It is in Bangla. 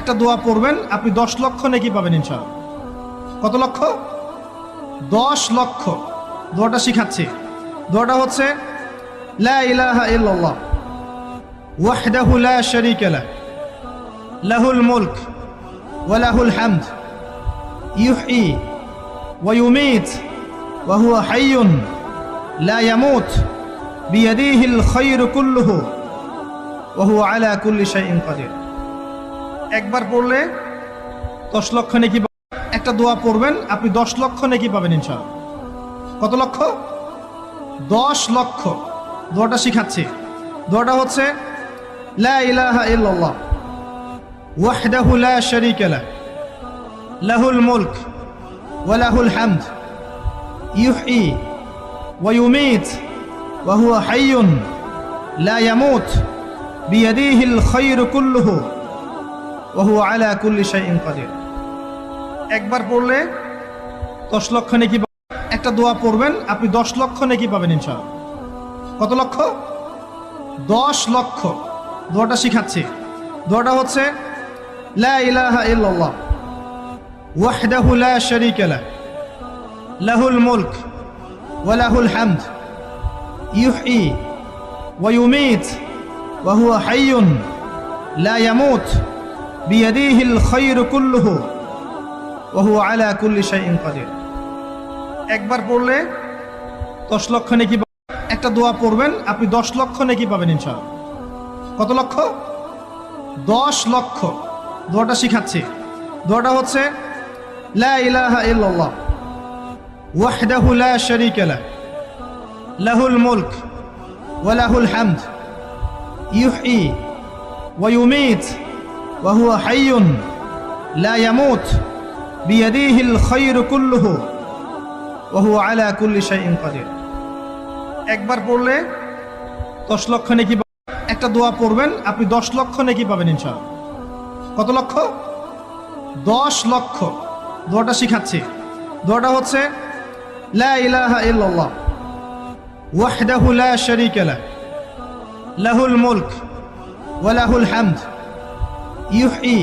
একটা দোয়া পড়বেন, আপনি 10 লক্ষ নেকি পাবেন ইনশাআল্লাহ। কত লক্ষ? 10 লক্ষ। দোয়াটা শিখাচ্ছি। দোয়াটা হচ্ছে লা ইলাহা ইল্লাল্লাহ ওয়াহদাহু লা শারীকা লাহ লাহুল মুলক ওয়া লাহুল হামদ ইউহয়ী ওয়া ইউমীত ওয়া হুয়া হাইয়ুন লা ইয়ামুত বিয়াদিহিল খায়রু কুল্লুহু ওয়া হুয়া আলা কুল্লি শাইইন কাদির। একবার পড়লে 10 লক্ষ নেকি। একটা দোয়া পড়বেন, আপনি 10 লক্ষ নেকি পাবেন ইনশাআল্লাহ। কত লক্ষ? 10 লক্ষ। দোয়াটা শিখাচ্ছি। দোয়াটা হচ্ছে লা ইলাহা ইল্লাল্লাহ ওয়াহদাহু লা শারীকা লাহ লাহুল মুলক ওয়া লাহুল হামদ ইউহয়ী ওয়া ইউমীত ওয়া হুয়া হাইয়ুন লা ইয়ামুত বিয়াদিহিল খায়রু কুল্লুহু ওয়া হুয়া আলা কুল্লি শাইইন কাদির। একবার পড়লে 10 লক্ষ নেকি। একটা দোয়া পড়বেন, আপনি 10 লক্ষ নেকি পাবেন ইনশাআল্লাহ। কত লক্ষ? 10 লক্ষ। দোয়াটা শিখাচ্ছি। দোয়াটা হচ্ছে লা ইলাহা ইল্লাল্লাহ ওয়াহদাহু লা শারীকা লাহ লাহুল মুলক ওয়া লাহুল হামদ ইউহয়ী ওয়া ইউমীত ওয়া হুয়া হাইয়ুন লা ইয়ামুত বিয়াদিহিল খায়রু কুল্লুহু ওয়া হুয়া আলা কুল্লি শাইইন কাদির। একবার পড়লে 10 লক্ষ নেকি। একটা দোয়া পড়বেন, আপনি 10 লক্ষ নেকি পাবেন ইনশাআল্লাহ। কত লক্ষ? 10 লক্ষ। দোয়াটা শিখাচ্ছি। দোয়াটা হচ্ছে লা ইলাহা ইল্লাল্লাহ ওয়াহদাহু লা শারীকা লাহ লাহুল মুলক ওয়া লাহুল হামদ ইউহয়ী ওয়া ইউমীত ওয়া হুয়া হাইয়ুন লা ইয়ামুত বিয়াদিহিল খায়রু কুল্লুহু ওয়া হুয়া আলা কুল্লি শাইইন কাদির। একবার পড়লে 10 লক্ষ নেকি। একটা দোয়া পড়বেন, আপনি 10 লক্ষ নেকি পাবেন ইনশাআল্লাহ। কত লক্ষ? 10 লক্ষ। দোয়াটা শিখাচ্ছি। দোয়াটা হচ্ছে লা ইলাহা ইল্লাল্লাহ ওয়াহদাহু লা শারীকা লাহ লাহুল মুলক ওয়া লাহুল হামদ ইউহয়ী